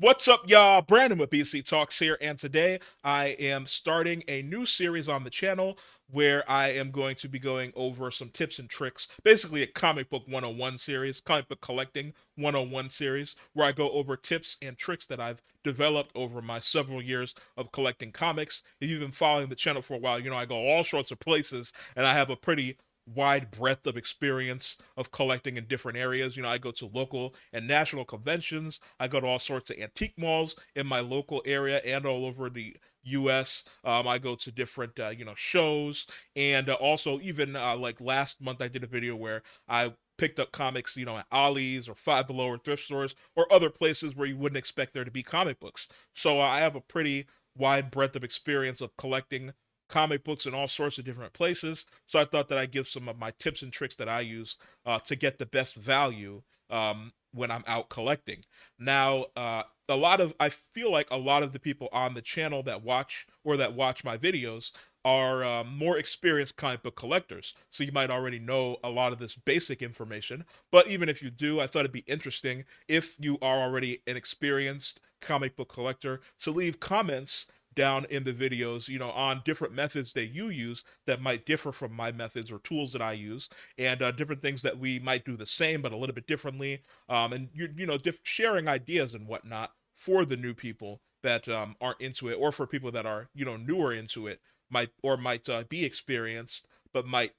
What's up, y'all? Brandon with BC Talks here, and today I am starting a new series on the channel where I am going to be going over some tips and tricks, basically a comic book 101 series, comic book collecting 101 series, where I go over tips and tricks that I've developed over my several years of collecting comics. If you've been following the channel for a while, you know I go all sorts of places, and I have a pretty wide breadth of experience of collecting in different areas. You know, I go to local and national conventions. I go to all sorts of antique malls in my local area and all over the U.S. I go to different, shows, and also even like last month, I did a video where I picked up comics, at Ollie's or Five Below or thrift stores or other places where you wouldn't expect there to be comic books. So I have a pretty wide breadth of experience of collecting comic books in all sorts of different places. So I thought that I'd give some of my tips and tricks that I use to get the best value when I'm out collecting. Now, I feel like a lot of the people on the channel that watch my videos are more experienced comic book collectors. So you might already know a lot of this basic information. But even if you do, I thought it'd be interesting if you are already an experienced comic book collector to leave comments down in the videos, on different methods that you use that might differ from my methods or tools that I use, and different things that we might do the same but a little bit differently, and sharing ideas and whatnot for the new people that aren't into it, or for people that are newer into it, might be experienced but might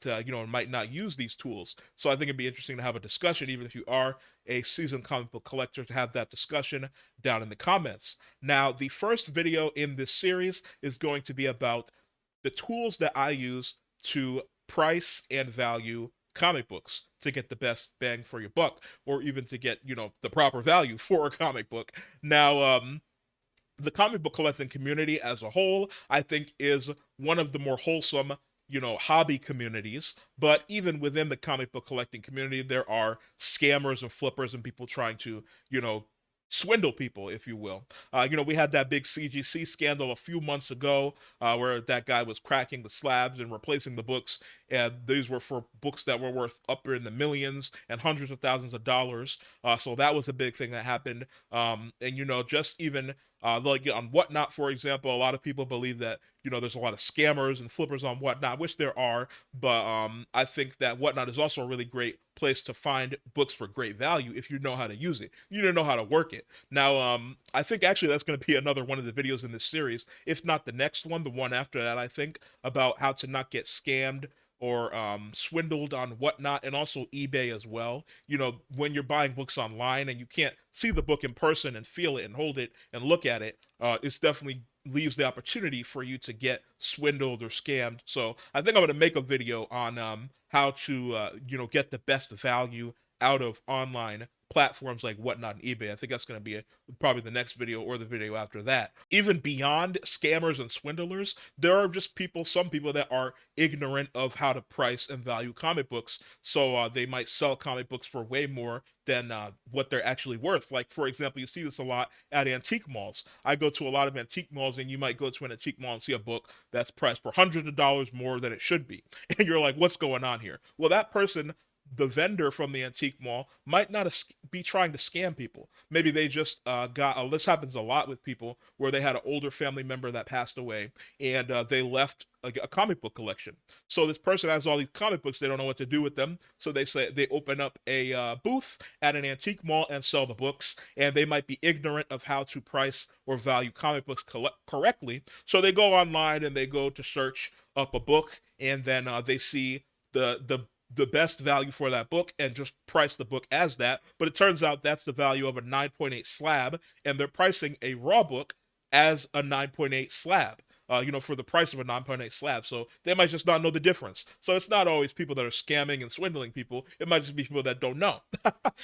not use these tools. So I think it'd be interesting to have a discussion, even if you are a seasoned comic book collector, to have that discussion down in the comments. Now, the first video in this series is going to be about the tools that I use to price and value comic books to get the best bang for your buck, or even to get, the proper value for a comic book. Now, the comic book collecting community as a whole, I think, is one of the more wholesome, hobby communities. But even within the comic book collecting community, there are scammers and flippers and people trying to, swindle people, if you will. We had that big CGC scandal a few months ago where that guy was cracking the slabs and replacing the books. And these were for books that were worth up in the millions and hundreds of thousands of dollars. So that was a big thing that happened. And, just even like on Whatnot, for example, a lot of people believe that there's a lot of scammers and flippers on Whatnot, which there are, but I think that Whatnot is also a really great place to find books for great value if you know how to use it. You know how to work it. Now, I think actually that's going to be another one of the videos in this series, if not the next one, the one after that. I think about how to not get scammed or swindled on Whatnot, and also eBay as well. When you're buying books online and you can't see the book in person and feel it and hold it and look at it, it's definitely leaves the opportunity for you to get swindled or scammed. So I think I'm going to make a video on how to get the best value out of online platforms like Whatnot and eBay. I think that's going to be probably the next video or the video after that. Even beyond scammers and swindlers, there are just some people that are ignorant of how to price and value comic books. So they might sell comic books for way more than what they're actually worth. Like, for example, you see this a lot at antique malls. I go to a lot of antique malls, and you might go to an antique mall and see a book that's priced for hundreds of dollars more than it should be. And you're like, what's going on here? Well, that person, the vendor from the antique mall, might not be trying to scam people. Maybe they just this happens a lot with people where they had an older family member that passed away, and they left a comic book collection. So this person has all these comic books, they don't know what to do with them, so they open up a booth at an antique mall and sell the books. And they might be ignorant of how to price or value comic books correctly, so they go online and they go to search up a book, and then they see the best value for that book and just price the book as that. But it turns out that's the value of a 9.8 slab, and they're pricing a raw book as a 9.8 slab. For the price of a 9.8 slab. So they might just not know the difference. So it's not always people that are scamming and swindling people. It might just be people that don't know.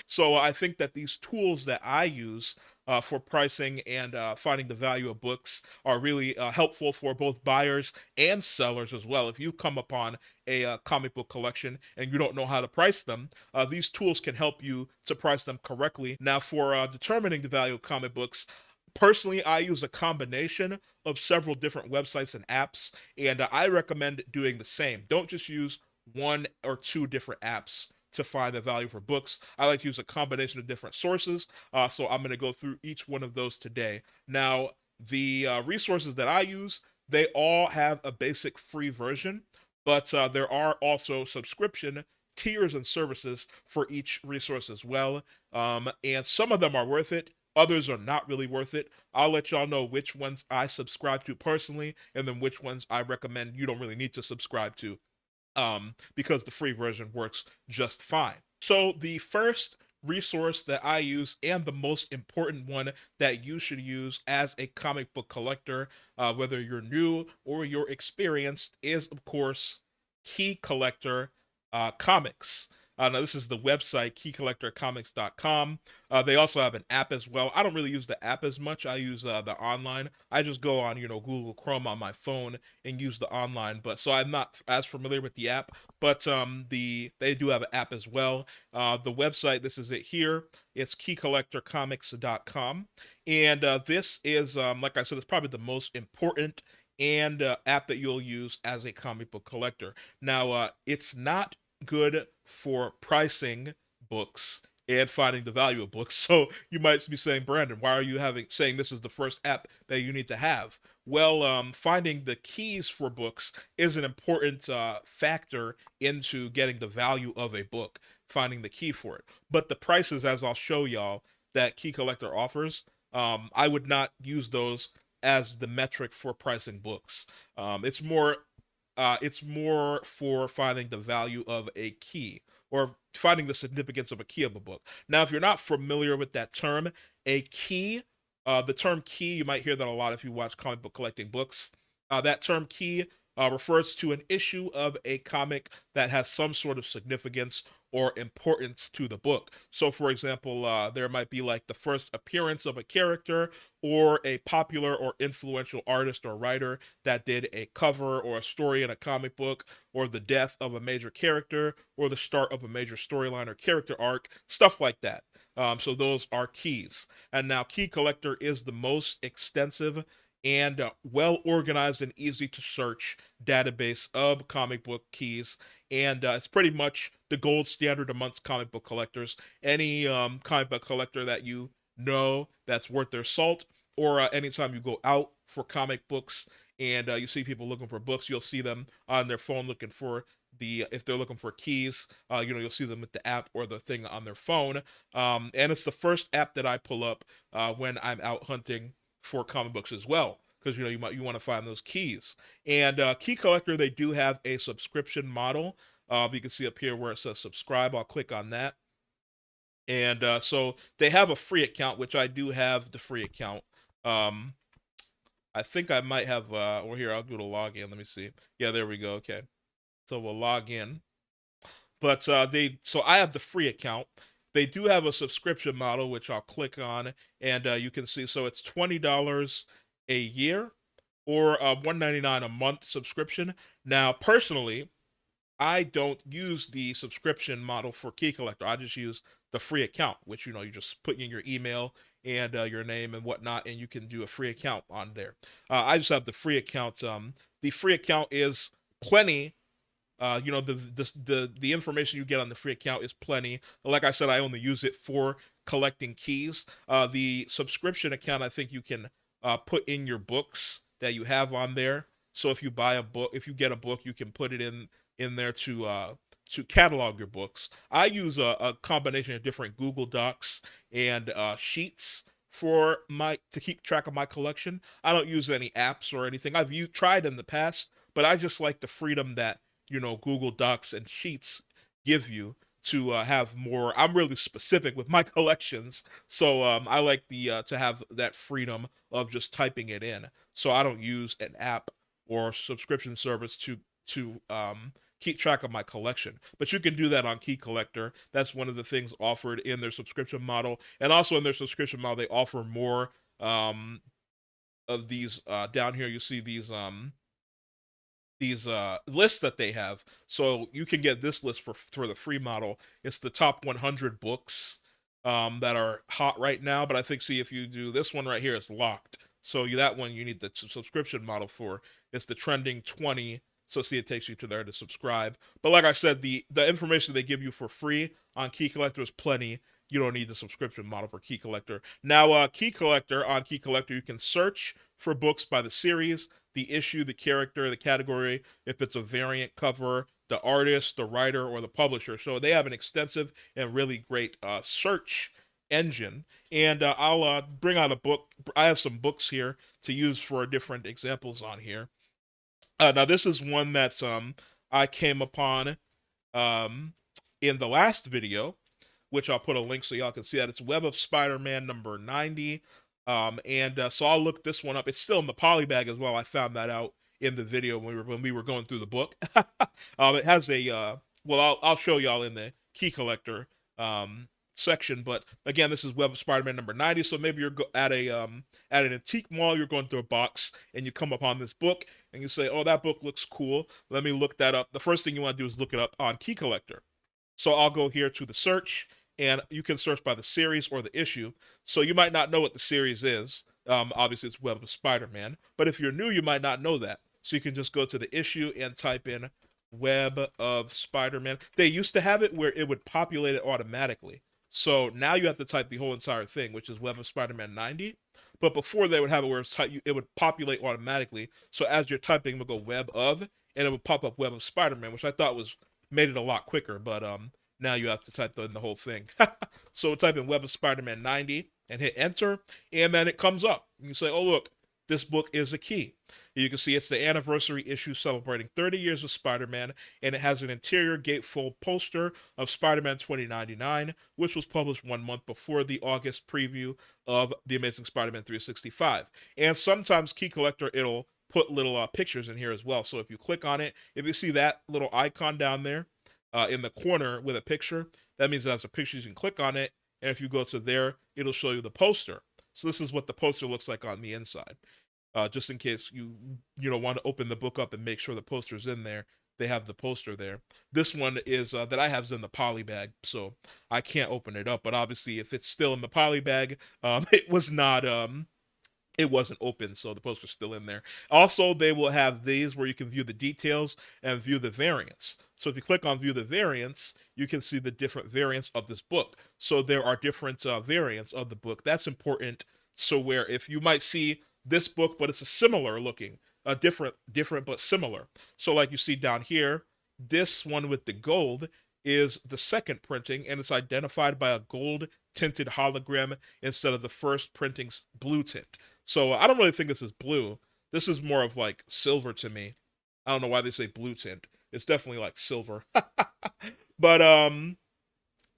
So I think that these tools that I use for pricing and finding the value of books are really helpful for both buyers and sellers as well. If you come upon a comic book collection and you don't know how to price them, these tools can help you to price them correctly. Now, for determining the value of comic books, personally, I use a combination of several different websites and apps, and I recommend doing the same. Don't just use one or two different apps to find the value for books. I like to use a combination of different sources, so I'm going to go through each one of those today. Now, the resources that I use, they all have a basic free version, but there are also subscription tiers and services for each resource as well. And some of them are worth it. Others are not really worth it. I'll let y'all know which ones I subscribe to personally, and then which ones I recommend you don't really need to subscribe to, because the free version works just fine. So the first resource that I use, and the most important one that you should use as a comic book collector, whether you're new or you're experienced, is of course Key Collector Comics. Now, this is the website, keycollectorcomics.com. They also have an app as well. I don't really use the app as much. I use the online. I just go on, Google Chrome on my phone and use the online. But so I'm not as familiar with the app. But they do have an app as well. The website, this is it here. It's keycollectorcomics.com, and this is, like I said, it's probably the most important and app that you'll use as a comic book collector. Now, it's not good for pricing books and finding the value of books. So you might be saying, Brandon, why are you saying this is the first app that you need to have? Well, finding the keys for books is an important factor into getting the value of a book, finding the key for it. But the prices, as I'll show y'all, that Key Collector offers, I would not use those as the metric for pricing books. It's more for finding the value of a key, or finding the significance of a key of a book. Now, if you're not familiar with that term, a key, the term key, you might hear that a lot if you watch comic book collecting books. That term key refers to an issue of a comic that has some sort of significance or importance to the book. So, for example, there might be like the first appearance of a character, or a popular or influential artist or writer that did a cover or a story in a comic book, or the death of a major character, or the start of a major storyline or character arc, stuff like that. So those are keys. And now Key Collector is the most extensive and well organized and easy to search database of comic book keys, and it's pretty much the gold standard amongst comic book collectors. Any comic book collector that you know that's worth their salt, or anytime you go out for comic books and you see people looking for books, you'll see them on their phone looking for if they're looking for keys, you'll see them with the app or the thing on their phone. And it's the first app that I pull up when I'm out hunting for comic books as well, because you want to find those keys. And Key Collector, they do have a subscription model. You can see up here where it says subscribe. I'll click on that. And so they have a free account, which I do have the free account. I think I might have, well, here, I'll go to login. Let me see. Yeah, there we go. Okay. So we'll log in. But so I have the free account. They do have a subscription model, which I'll click on, and you can see, so it's $20 a year, or $1.99 a month subscription. Now, personally, I don't use the subscription model for Key Collector. I just use the free account, which you just put in your email and your name and whatnot, and you can do a free account on there. I just have the free account. The free account is plenty. The information you get on the free account is plenty. Like I said, I only use it for collecting keys. The subscription account, I think you can put in your books that you have on there. So if you buy a book, if you get a book, you can put it in there to catalog your books. I use a combination of different Google Docs and Sheets to keep track of my collection. I don't use any apps or anything. I've tried in the past, but I just like the freedom that Google Docs and Sheets give you to have more. I'm really specific with my collections, so I like to have that freedom of just typing it in. So I don't use an app or subscription service to keep track of my collection. But you can do that on Key Collector. That's one of the things offered in their subscription model, and also in their subscription model, they offer more of these. Down here, you see these lists that they have. So you can get this list for the free model. It's the top 100 books that are hot right now. But I think, see, if you do this one right here, it's locked. So that one you need the subscription model for. It's the trending 20 So see, it takes you to there to subscribe. But like I said, the information they give you for free on Key Collector is plenty. You don't need the subscription model for Key Collector. Now, Key Collector, on Key Collector, you can search for books by the series, the issue, the character, the category, if it's a variant cover, the artist, the writer, or the publisher. So they have an extensive and really great search engine. And I'll bring out a book. I have some books here to use for different examples on here. Now this is one that I came upon um, in the last video, which I'll put a link so y'all can see that. It's Web of Spider-Man number 90. So I'll look this one up. It's still in the polybag as well. I found that out in the video when we were going through the book. It has a well, I'll show y'all in the Key Collector section. But again, this is Web of Spider-Man number 90. So maybe you're at an antique mall, you're going through a box, and you come upon this book, and you say, "Oh, that book looks cool. Let me look that up." The first thing you want to do is look it up on Key Collector. So I'll go here to the search, and you can search by the series or the issue. So you might not know what the series is. Obviously, it's Web of Spider-Man. But if you're new, you might not know that. So you can just go to the issue and type in Web of Spider-Man. They used to have it where it would populate it automatically. So now you have to type the whole entire thing, which is Web of Spider-Man 90. But before they would have it where it would populate automatically. So as you're typing, it would go Web of, and it would pop up Web of Spider-Man, which I thought made it a lot quicker. But now you have to type in the whole thing. So type in Web of Spider-Man 90 and hit enter, and then it comes up. You can say, "Oh look, this book is a key." You can see it's the anniversary issue celebrating 30 years of Spider-Man, and it has an interior gatefold poster of Spider-Man 2099, which was published 1 month before the August preview of The Amazing Spider-Man 365. And sometimes Key Collector, it'll put little pictures in here as well. So if you click on it, if you see that little icon down there in the corner with a picture, that means it has a picture. You can click on it, and if you go to there, it'll show you the poster. So this is what the poster looks like on the inside. Just in case you don't want to open the book up and make sure the poster's in there, they have the poster there. This one is that I have is in the poly bag, so I can't open it up. But obviously, if it's still in the poly bag, it wasn't open, so the poster's still in there. Also, they will have these where you can view the details and view the variants. So if you click on view the variants, you can see the different variants of this book. So there are different variants of the book. That's important. So where if you might see this book, but it's a similar looking, different but similar. So like you see down here, this one with the gold is the second printing, and it's identified by a gold tinted hologram instead of the first printing's blue tint. So I don't really think this is blue. This is more of like silver to me. I don't know why they say blue tint. It's definitely like silver. But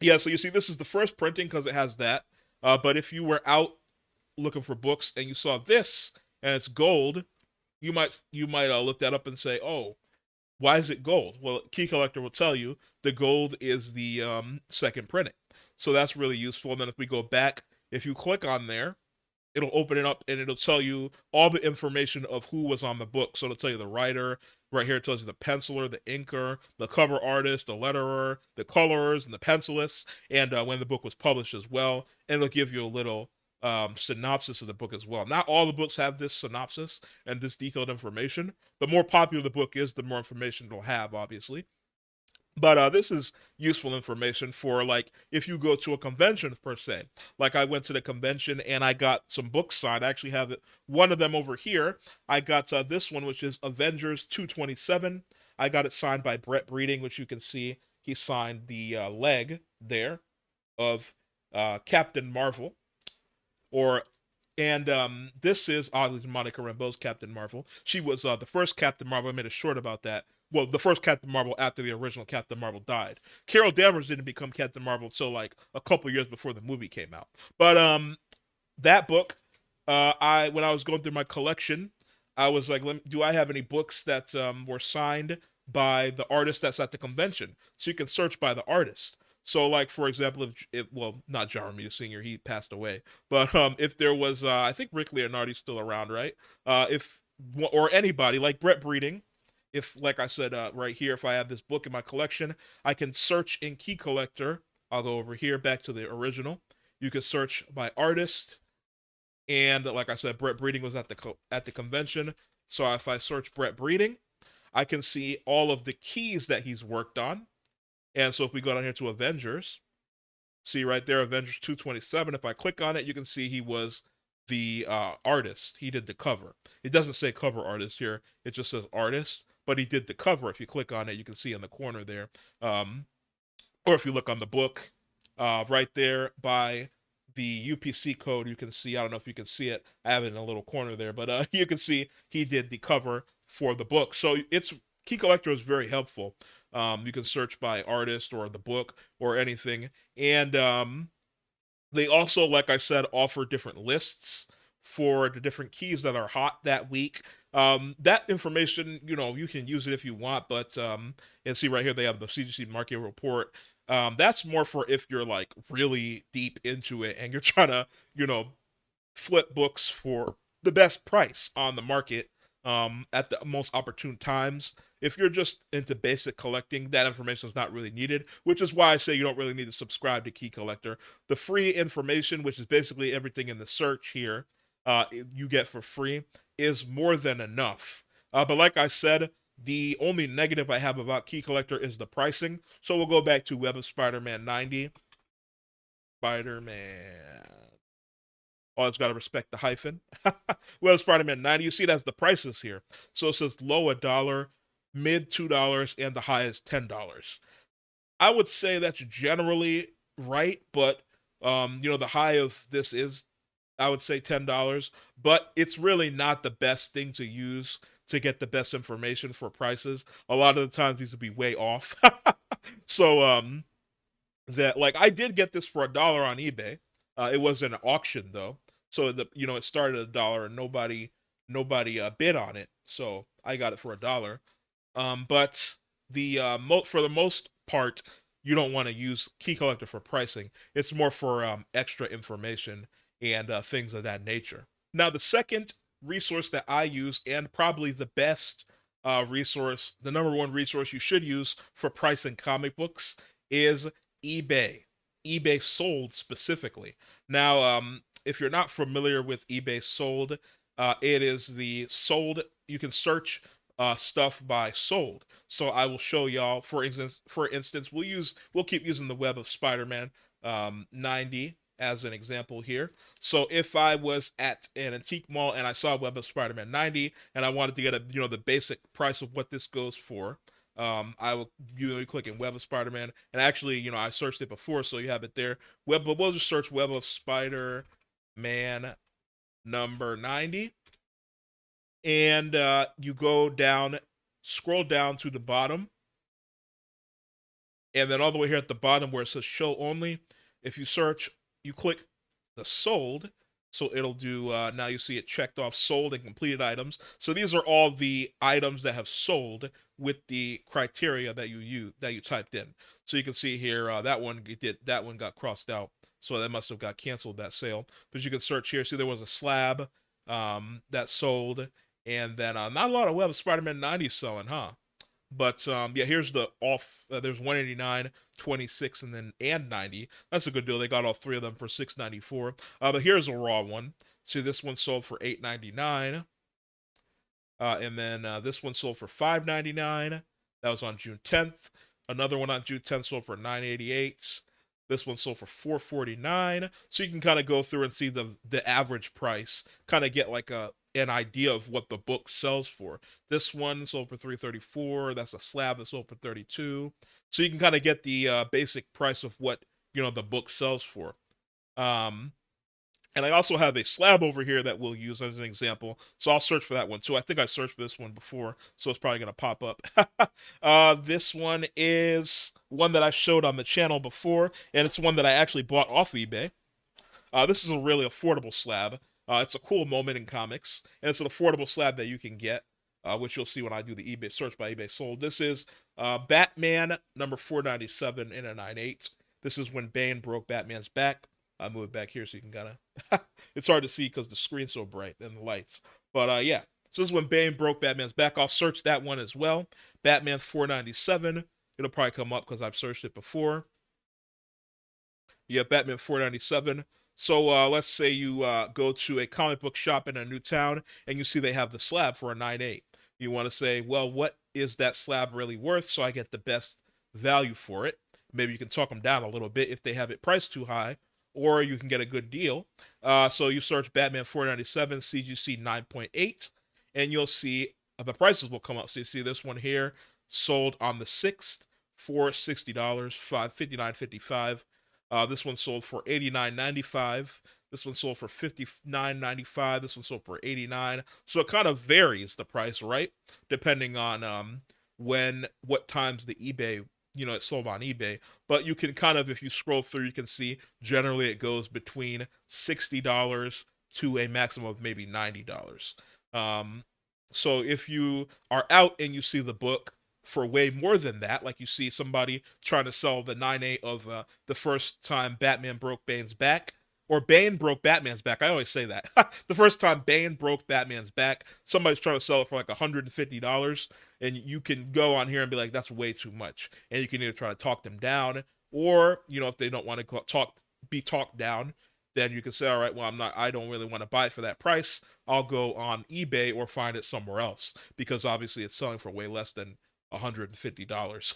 yeah, so you see this is the first printing because it has that. But if you were out looking for books and you saw this and it's gold, you might look that up and say, "Oh, why is it gold?" Well, Key Collector will tell you the gold is the second printing. So that's really useful. And then if we go back, if you click on there, it'll open it up and it'll tell you all the information of who was on the book. So it'll tell you the writer. Right here it tells you the penciler, the inker, the cover artist, the letterer, the colorers, and the pencilists, and when the book was published as well. And it'll give you a little synopsis of the book as well. Not all the books have this synopsis and this detailed information. The more popular the book is, the more information it'll have, obviously. But this is useful information for, like, if you go to a convention, per se. Like, I went to the convention and I got some books signed. I actually have one of them over here. I got this one, which is Avengers 227. I got it signed by Brett Breeding, which you can see. He signed the leg there of Captain Marvel. This is oddly Monica Rambeau's Captain Marvel. She was the first Captain Marvel. I made a short about that. Well, the first Captain Marvel after the original Captain Marvel died. Carol Danvers didn't become Captain Marvel until like a couple years before the movie came out. But that book, when I was going through my collection, I was like, do I have any books that were signed by the artist that's at the convention? So you can search by the artist. So, like, for example, well, not John Romita Sr., he passed away, but if there was, I think Rick Leonardi's still around, right? Or anybody, like Brett Breeding, if, like I said, right here, if I have this book in my collection, I can search in Key Collector. I'll go over here, back to the original. You can search by artist, and like I said, Brett Breeding was at the convention, so if I search Brett Breeding, I can see all of the keys that he's worked on. And so if we go down here to Avengers, see right there, Avengers 227. If I click on it, you can see he was the artist. He did the cover. It doesn't say cover artist here. It just says artist, but he did the cover. If you click on it, you can see in the corner there. Or if you look on the book, right there by the UPC code, you can see, I don't know if you can see it, I have it in a little corner there, but you can see he did the cover for the book. So it's Key Collector is very helpful. You can search by artist or the book or anything. And they also, like I said, offer different lists for the different keys that are hot that week. That information, you can use it if you want, but and see right here they have the CGC market report. That's more for if you're like really deep into it and you're trying to, flip books for the best price on the market at the most opportune times. If you're just into basic collecting, that information is not really needed, which is why I say you don't really need to subscribe to Key Collector. The free information, which is basically everything in the search here, you get for free, is more than enough. But like I said, the only negative I have about Key Collector is the pricing. So we'll go back to Web of Spider-Man 90. Spider-Man. Oh, it's got to respect the hyphen. Well, Spider-Man 90, you see it has the prices here. So it says low $1, mid $2, and the high is $10. I would say that's generally right, but the high of this is, I would say, $10, but it's really not the best thing to use to get the best information for prices. A lot of the times these would be way off. So that, like, I did get this for $1 on eBay. It was an auction though, so it started at $1 and nobody bid on it, so I got it for $1. But the for the most part, you don't want to use Key Collector for pricing. It's more for extra information and things of that nature. Now, the second resource that I use, and probably the best resource, the number one resource you should use for pricing comic books, is eBay. eBay Sold specifically. Now, if you're not familiar with eBay Sold, it is the sold. You can search stuff by sold. So I will show y'all. For instance, we'll keep using the Web of Spider-Man 90 as an example here. So if I was at an antique mall and I saw Web of Spider-Man 90 and I wanted to get the basic price of what this goes for, I will click in Web of Spider-Man, and actually, I searched it before, so you have it there. But we'll just search Web of Spider-Man number 90, and you go down, scroll down to the bottom, and then all the way here at the bottom where it says Show Only, if you search, you click the sold. So it'll do, now you see it checked off sold and completed items. So these are all the items that have sold with the criteria that you typed in. So you can see here, that one got crossed out. So that must have got canceled, that sale. But you can search here, see there was a slab that sold. And then not a lot of Web of Spider-Man 90 selling, huh? But yeah, here's the off. There's 189, 26, and 90. That's a good deal. They got all three of them for $6.94. But here's a raw one. See, this one sold for $8.99. And then this one sold for $5.99. That was on June 10th. Another one on June 10th sold for $9.88. This one sold for $4.49. So you can kind of go through and see the average price, kind of get like an idea of what the book sells for. This one sold for $3.34. That's a slab that sold for $32. So you can kind of get the basic price of what the book sells for. And I also have a slab over here that we'll use as an example. So I'll search for that one too. I think I searched for this one before, so it's probably going to pop up. This one is one that I showed on the channel before, and it's one that I actually bought off eBay. This is a really affordable slab. It's a cool moment in comics, and it's an affordable slab that you can get, which you'll see when I do the eBay search by eBay Sold. This is Batman number 497 in a 9/8. This is when Bane broke Batman's back. I'll move it back here so you can kind of... It's hard to see because the screen's so bright and the lights. But yeah, so this is when Bane broke Batman's back. I'll search that one as well. Batman 497. It'll probably come up because I've searched it before. Yeah, Batman 497. So let's say you go to a comic book shop in a new town and you see they have the slab for a 9/8. You want to say, well, what is that slab really worth so I get the best value for it. Maybe you can talk them down a little bit if they have it priced too high, or you can get a good deal. So you search Batman 497 CGC 9.8, and you'll see the prices will come up. So you see this one here sold on the 6th for $60, $59.55. This one sold for $89.95. This one sold for $59.95. This one sold for $89. So it kind of varies the price, right? Depending on what times the eBay, it sold on eBay. But you can kind of, if you scroll through, you can see generally it goes between $60 to a maximum of maybe $90. Um, so if you are out and you see the book for way more than that, like you see somebody trying to sell the 9.8 of the first time Batman broke Bane's back, or Bane broke Batman's back. I always say that. The first time Bane broke Batman's back, somebody's trying to sell it for like $150, and you can go on here and be like, that's way too much. And you can either try to talk them down, or, if they don't want to be talked down, then you can say, all right, well, I don't really want to buy it for that price. I'll go on eBay or find it somewhere else, because obviously it's selling for way less than $150.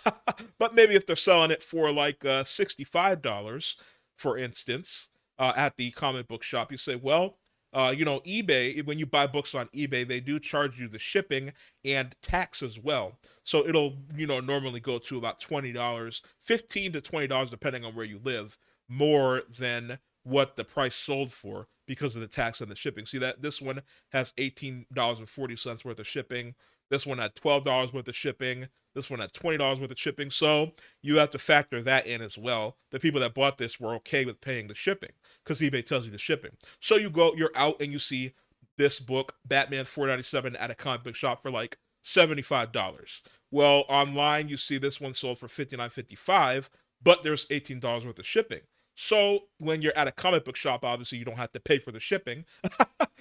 But maybe if they're selling it for like $65, for instance, at the comic book shop, you say, well, eBay, when you buy books on eBay, they do charge you the shipping and tax as well. So it'll, normally go to about $20, $15 to $20, depending on where you live, more than what the price sold for because of the tax and the shipping. See that this one has $18.40 worth of shipping. This one had $12 worth of shipping. This one had $20 worth of shipping. So you have to factor that in as well. The people that bought this were okay with paying the shipping because eBay tells you the shipping. So you're out and you see this book, Batman 497, at a comic book shop for like $75. Well, online you see this one sold for $59.55, but there's $18 worth of shipping. So when you're at a comic book shop, obviously you don't have to pay for the shipping.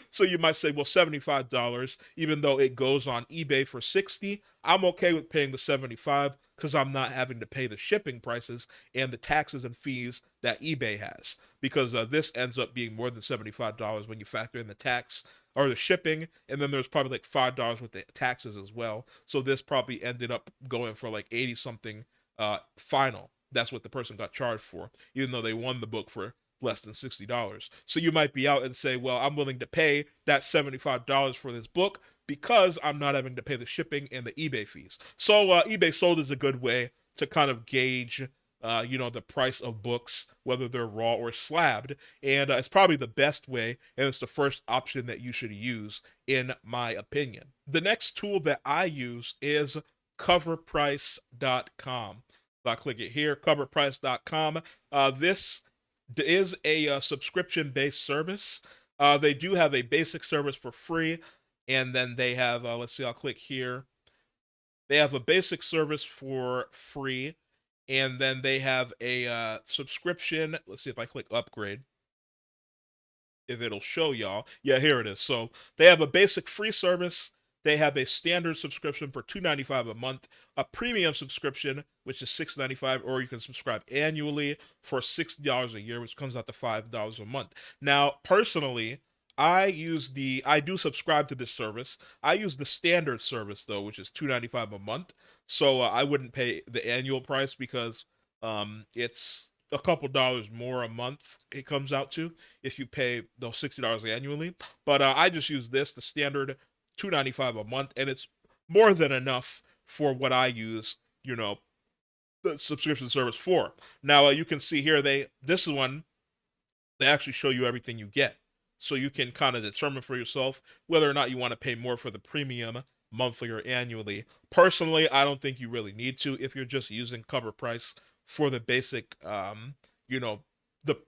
So you might say, well, $75, even though it goes on eBay for $60, I'm okay with paying the $75 because I'm not having to pay the shipping prices and the taxes and fees that eBay has. Because this ends up being more than $75 when you factor in the tax or the shipping, and then there's probably like $5 with the taxes as well. So this probably ended up going for like 80 something final. That's what the person got charged for, even though they won the book for less than $60. So you might be out and say, well, I'm willing to pay that $75 for this book because I'm not having to pay the shipping and the eBay fees. So eBay sold is a good way to kind of gauge, the price of books, whether they're raw or slabbed. And it's probably the best way, and it's the first option that you should use, in my opinion. The next tool that I use is Covrprice.com. So I click it here, Covrprice.com. This is a subscription-based service. They do have a basic service for free, and then they have, let's see, I'll click here. They have a basic service for free, and then they have a subscription. Let's see if I click upgrade, if it'll show y'all. Yeah, here it is. So they have a basic free service. They have a standard subscription for $2.95 a month, a premium subscription, which is $6.95, or you can subscribe annually for $60 a year, which comes out to $5 a month. Now, personally, I do subscribe to this service. I use the standard service though, which is $2.95 a month. So I wouldn't pay the annual price because it's a couple dollars more a month it comes out to if you pay those $60 annually. But I just use the standard $2.95 a month, and it's more than enough for what I use, the subscription service for. Now you can see here this one they actually show you everything you get, so you can kind of determine for yourself whether or not you want to pay more for the premium monthly or annually. Personally, I don't think you really need to if you're just using Covrprice for the basic,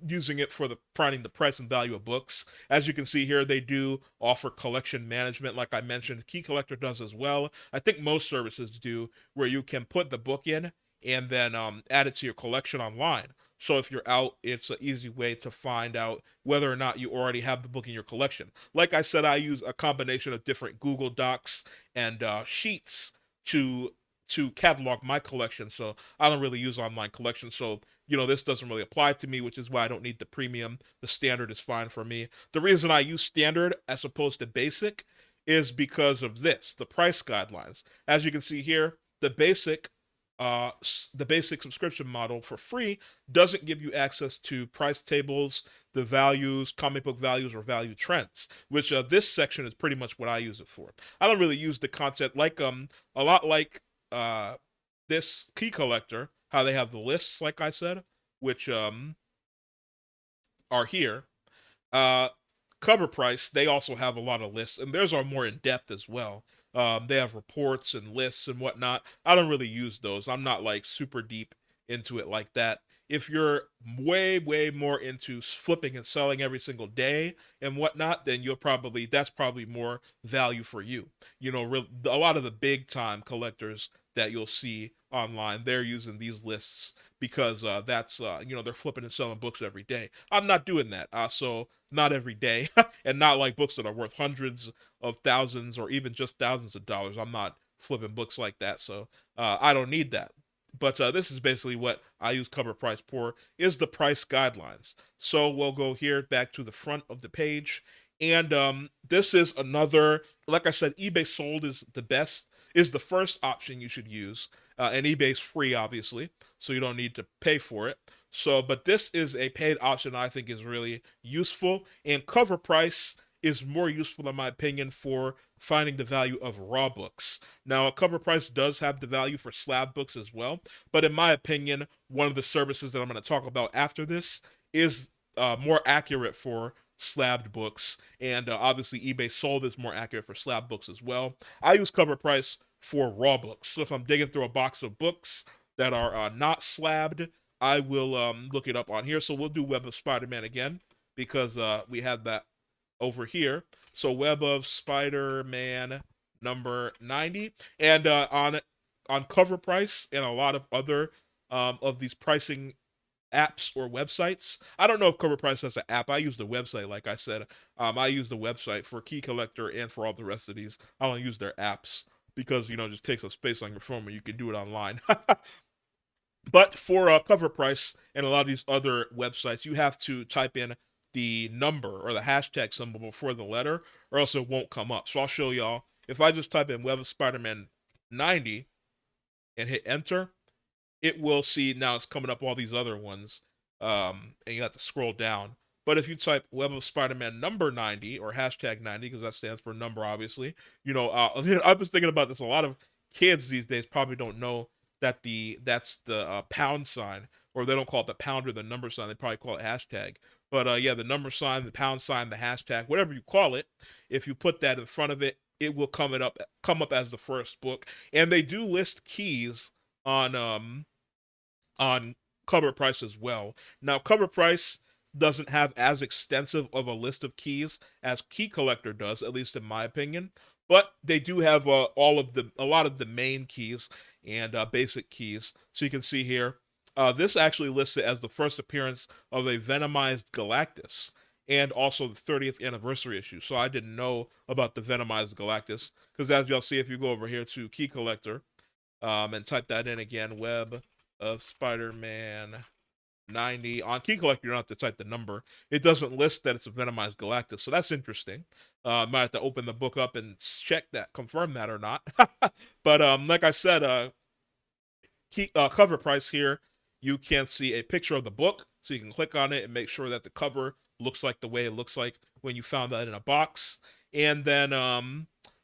using it for the finding the price and value of books. As you can see here, they do offer collection management, like I mentioned. Key Collector does as well. I think most services do, where you can put the book in and then add it to your collection online. So if you're out, it's an easy way to find out whether or not you already have the book in your collection. Like I said, I use a combination of different Google Docs and sheets to catalog my collection. So I don't really use online collections. So, this doesn't really apply to me, which is why I don't need the premium. The standard is fine for me. The reason I use standard as opposed to basic is because of this, the price guidelines. As you can see here, the basic subscription model for free doesn't give you access to price tables, the values, comic book values, or value trends, which this section is pretty much what I use it for. I don't really use the content like a lot like uh this key collector, how they have the lists, like I said, which are here. Uh, Covrprice, they also have a lot of lists, and theirs are more in depth as well. They have reports and lists and whatnot. I don't really use those. I'm not like super deep into it like that. If you're way, way more into flipping and selling every single day and whatnot, then that's probably more value for you. You know, a lot of the big time collectors that you'll see online, they're using these lists because that's they're flipping and selling books every day. I'm not doing that, so not every day, and not like books that are worth hundreds of thousands or even just thousands of dollars. I'm not flipping books like that, so I don't need that. But this is basically what I use Covrprice for, is the price guidelines. So we'll go here back to the front of the page, and this is another, like I said, eBay sold is the first option you should use, and eBay's free, obviously, so you don't need to pay for it. So, but this is a paid option I think is really useful, and Covrprice is more useful in my opinion for finding the value of raw books. Now, Covrprice does have the value for slab books as well, but in my opinion, one of the services that I'm going to talk about after this is more accurate for slabbed books, and obviously eBay sold is more accurate for slab books as well. I use Covrprice for raw books, so if I'm digging through a box of books that are not slabbed, I will look it up on here. So we'll do Web of Spider-Man again because we had that over here. So Web of Spider-Man number 90, and on Covrprice and a lot of other of these pricing apps or websites. I don't know if Covrprice has an app. I use the website, like I said. I use the website for Key Collector and for all the rest of these. I don't use their apps because it just takes up space on your phone when you can do it online. But for Covrprice and a lot of these other websites, you have to type in the number or the hashtag symbol before the letter, or else it won't come up. So I'll show y'all. If I just type in Web of Spider-Man 90 and hit enter, it will see now it's coming up all these other ones, and you have to scroll down. But if you type Web of Spider-Man number 90 or hashtag 90, because that stands for number, obviously, I was thinking about this. A lot of kids these days probably don't know that that's the pound sign, or they don't call it the pound or the number sign. They probably call it hashtag. But yeah, the number sign, the pound sign, the hashtag, whatever you call it, if you put that in front of it, it will come up as the first book. And they do list keys on Covrprice as well. Now, Covrprice doesn't have as extensive of a list of keys as Key Collector does, at least in my opinion. But they do have a lot of the main keys and basic keys. So you can see here, this actually lists it as the first appearance of a Venomized Galactus, and also the 30th anniversary issue. So I didn't know about the Venomized Galactus, because as y'all see, if you go over here to Key Collector, and type that in again, Web of Spider-Man 90. On Key Collector, you don't have to type the number. It doesn't list that it's a Venomized Galactus, so that's interesting. Might have to open the book up and check that, confirm that or not. But like I said, Covrprice here, you can see a picture of the book, so you can click on it and make sure that the cover looks like the way it looks like when you found that in a box. And then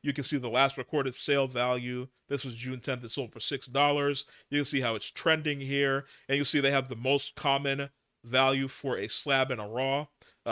you can see the last recorded sale value. This was June 10th. It sold for $6. You can see how it's trending here. And you see they have the most common value for a slab and a raw.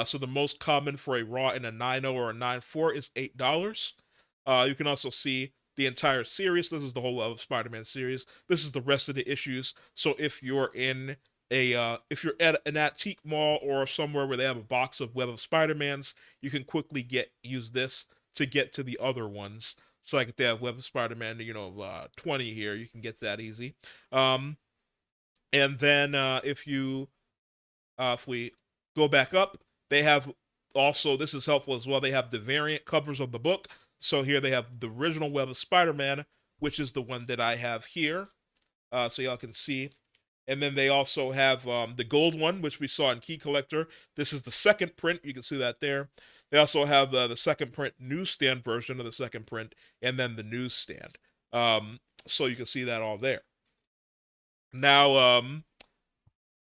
So the most common for a raw and a 9.0 or a 9.4 is $8. You can also see the entire series. This is the whole of Spider-Man series. This is the rest of the issues. So if you're if you're at an antique mall or somewhere where they have a box of Web of Spider-Mans, you can quickly use this to get to the other ones. So like if they have Web of Spider-Man, 20 here, you can get that easy. And then if we go back up, they have also, this is helpful as well, they have the variant covers of the book. So here they have the original Web of Spider-Man, which is the one that I have here, so y'all can see. And then they also have the gold one, which we saw in Key Collector. This is the second print. You can see that there. They also have the second print newsstand version of the second print, and then the newsstand. So you can see that all there. Now,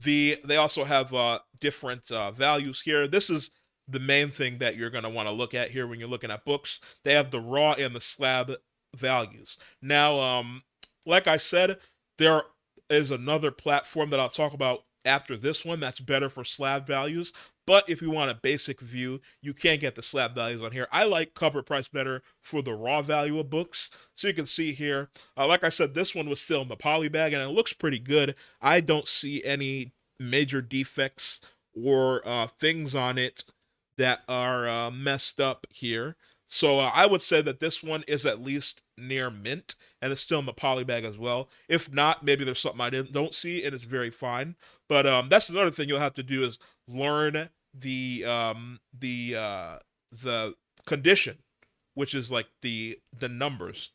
they also have different values here. This is the main thing that you're going to want to look at here when you're looking at books. They have the raw and the slab values. Now, like I said, there is another platform that I'll talk about after this one that's better for slab values. But if you want a basic view, you can't get the slab values on here. I like Covrprice better for the raw value of books. So you can see here, like I said, this one was still in the poly bag, and it looks pretty good. I don't see any major defects or things on it that are messed up here. So I would say that this one is at least near mint, and it's still in the poly bag as well. If not, maybe there's something I don't see, and it's very fine. But that's another thing you'll have to do is learn the condition, which is like the numbers,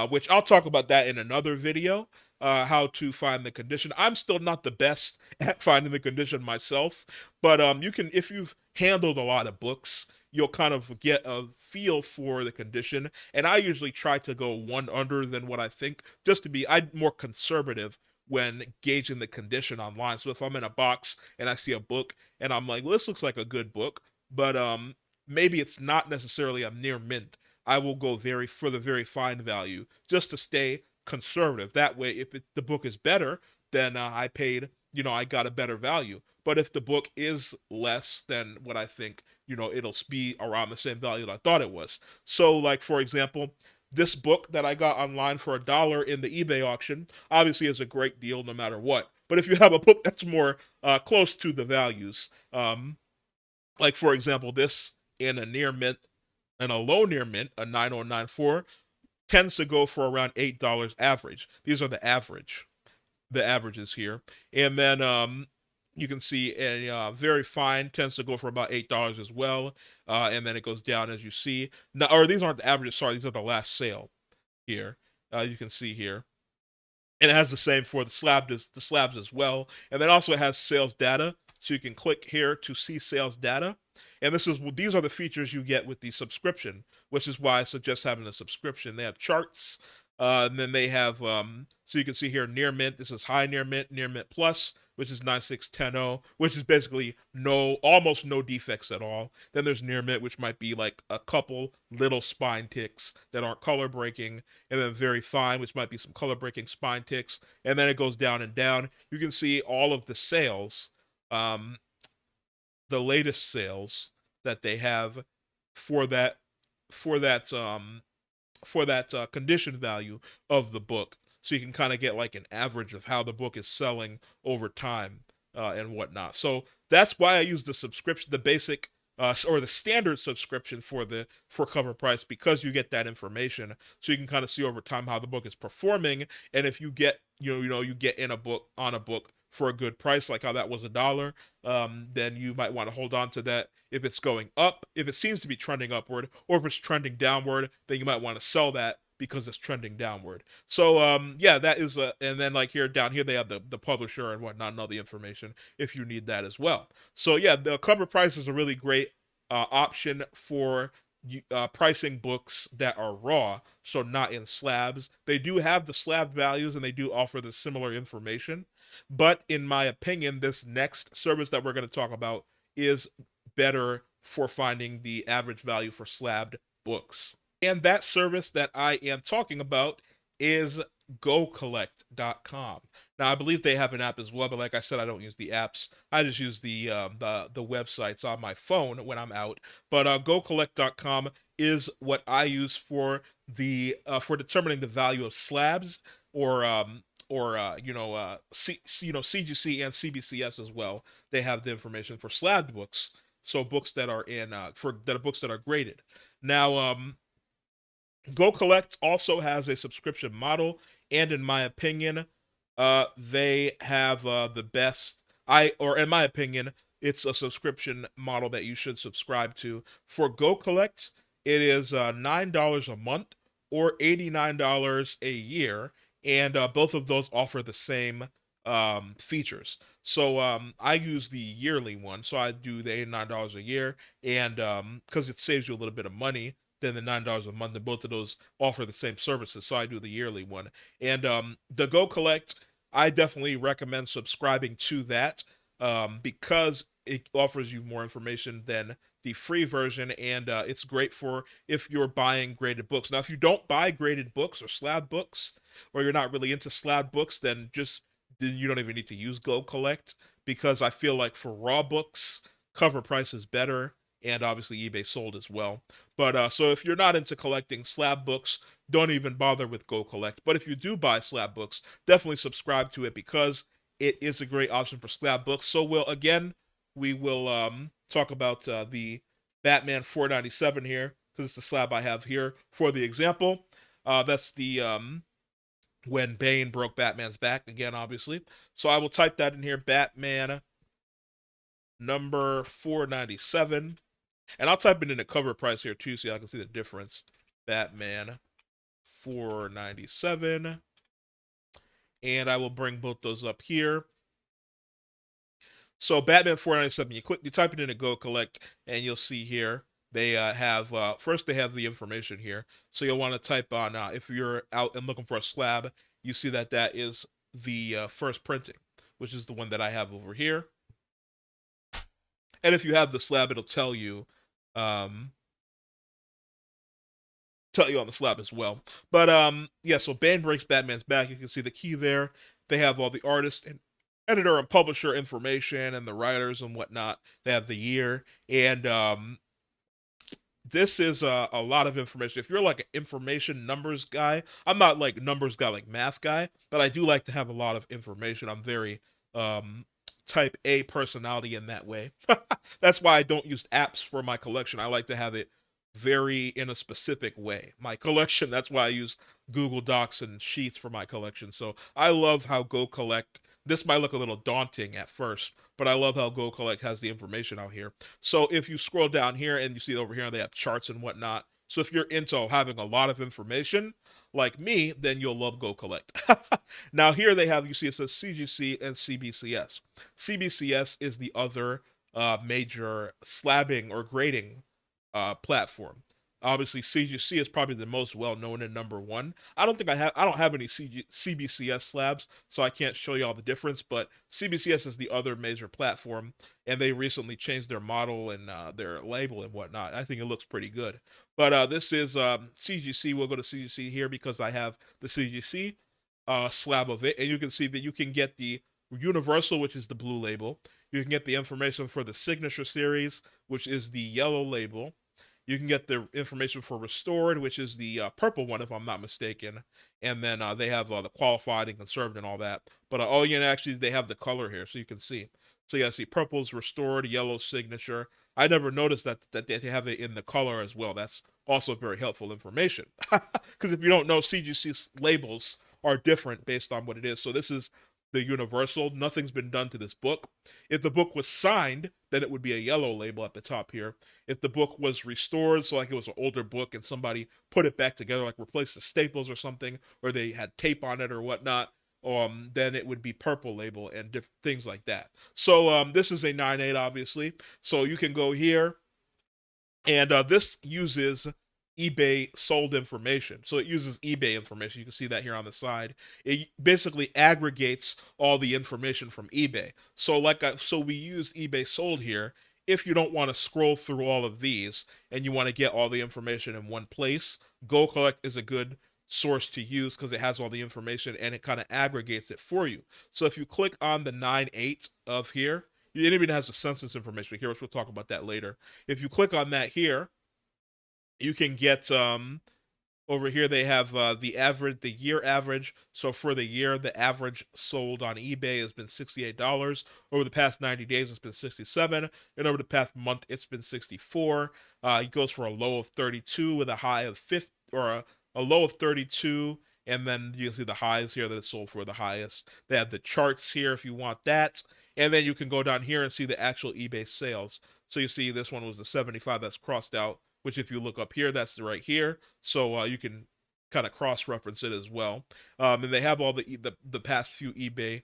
which I'll talk about that in another video. How to find the condition. I'm still not the best at finding the condition myself, but you can, if you've handled a lot of books, you'll kind of get a feel for the condition. And I usually try to go one under than what I think, just to be, I'm more conservative when gauging the condition online. So if I'm in a box and I see a book and I'm like, well, this looks like a good book, but maybe it's not necessarily a near mint, I will go for the very fine value just to stay conservative. That way, if the book is better, then I paid, I got a better value. But if the book is less than what I think, it'll be around the same value that I thought it was. So, like, for example, this book that I got online for $1 in the eBay auction obviously is a great deal no matter what. But if you have a book that's more close to the values, like for example, this in a near mint and a low near mint, a 9094, tends to go for around $8 average. These are the averages here. And then you can see a very fine tends to go for about $8 as well. And then it goes down as you see. Now, or these aren't the averages, sorry, these are the last sale here. You can see here. And it has the same for the slabs as well. And then also it has sales data. So you can click here to see sales data. And these are the features you get with the subscription, which is why I suggest having a subscription. They have charts, and then they have so you can see here near mint. This is high near mint plus, which is 9610, which is basically almost no defects at all. Then there's near mint, which might be like a couple little spine ticks that aren't color breaking, and then very fine, which might be some color breaking spine ticks, and then it goes down and down. You can see all of the sales, the latest sales that they have for that for that condition value of the book, so you can kind of get like an average of how the book is selling over time and whatnot. So that's why I use the subscription, the basic or the standard subscription for Covrprice, because you get that information, so you can kind of see over time how the book is performing, and if you get you get in a book on a book for a good price, like how that was $1, then you might want to hold on to that. If it's going up, if it seems to be trending upward, or if it's trending downward, then you might want to sell that because it's trending downward. So yeah, that is and then like down here they have the publisher and whatnot and all the information if you need that as well. So yeah, the Covrprice is a really great option for pricing books that are raw, so not in slabs. They do have the slab values and they do offer the similar information, but in my opinion, this next service that we're going to talk about is better for finding the average value for slabbed books. And that service that I am talking about is GoCollect.com. Now, I believe they have an app as well, but like I said, I don't use the apps. I just use the websites on my phone when I'm out. But GoCollect.com is what I use for determining the value of slabs, or CGC and CBCS as well. They have the information for slabbed books, so books that are books that are graded. Now, GoCollect also has a subscription model, and in my opinion, they have the best. In my opinion, it's a subscription model that you should subscribe to. For GoCollect, it is $9 a month or $89 a year, and both of those offer the same features. So I use the yearly one, so I do the $89 a year, and because it saves you a little bit of money than the $9 a month, and both of those offer the same services, so I do the yearly one. And the Go Collect, I definitely recommend subscribing to that because it offers you more information than the free version, and it's great for if you're buying graded books. Now, if you don't buy graded books or slab books, or you're not really into slab books, then you don't even need to use GoCollect because I feel like for raw books, Covrprice is better, and obviously eBay sold as well. But so if you're not into collecting slab books, don't even bother with GoCollect. But if you do buy slab books, definitely subscribe to it because it is a great option for slab books. So we will talk about the Batman 497 here because it's the slab I have here for the example. That's the when Bane broke Batman's back again, obviously. So I will type that in here, Batman number 497. And I'll type it in the Covrprice here too so I can see the difference. Batman 497. And I will bring both those up here. So Batman 497, you type it in a GoCollect, and you'll see here they have first they have the information here. So you'll want to type on if you're out and looking for a slab, you see that that is the first printing, which is the one that I have over here. And if you have the slab, it'll um, tell you on the slab as well. But yeah, so Bane breaks Batman's back. You can see the key there. They have all the artist and editor and publisher information and the writers and whatnot. They have the year, and this is a lot of information. If you're like an information numbers guy, I'm not like numbers guy, like math guy, but I do like to have a lot of information. I'm very um, type A personality in that way. That's why I don't use apps for my collection. I like to have it very in a specific way. My collection, that's why I use Google Docs and Sheets for my collection. So I love how GoCollect, this might look a little daunting at first, but I love how GoCollect has the information out here. So if you scroll down here and you see over here, they have charts and whatnot. So if you're into having a lot of information, like me, then you'll love GoCollect. Now here they have, you see it says CGC and CBCS. CBCS is the other major slabbing or grading platform. Obviously, CGC is probably the most well known and number one. I don't have any CBCS slabs, so I can't show you all the difference. But CBCS is the other major platform, and they recently changed their model and their label and whatnot. I think it looks pretty good. But this is CGC. We'll go to CGC here because I have the CGC slab of it, and you can see that you can get the Universal, which is the blue label. You can get the information for the Signature Series, which is the yellow label. You can get the information for Restored, which is the purple one, if I'm not mistaken. And then they have the Qualified and Conserved and all that. But oh, yeah, actually, they have the color here, so you can see. So yeah, see, purple's Restored, yellow Signature. I never noticed that they have it in the color as well. That's also very helpful information. Because if you don't know, CGC labels are different based on what it is. So this is the universal. Nothing's been done to this book. If the book was signed, then it would be a yellow label at the top here. If the book was restored, so like it was an older book and somebody put it back together, like replaced the staples or something, or they had tape on it or whatnot, then it would be purple label and things like that. So this is a 9.8, obviously. So you can go here, and this uses eBay sold information. So it uses eBay information. You can see that here on the side. It basically aggregates all the information from eBay. So so we use eBay sold here. If you don't want to scroll through all of these and you want to get all the information in one place, GoCollect is a good source to use because it has all the information and it kind of aggregates it for you. So if you click on the 9.8 of here, it even has the census information here, which we'll talk about that later. If you click on that here, you can get over here they have the year average. So for the year, the average sold on eBay has been $68. Over the past 90 days, it's been 67, and over the past month, it's been 64. It goes for a low of 32 with a high of 50, or a low of 32, and then you can see the highs here that it's sold for the highest. They have the charts here if you want that, and then you can go down here and see the actual eBay sales. So you see this one was the 75 that's crossed out, which if you look up here, that's right here. So you can kind of cross-reference it as well. And they have all the past few eBay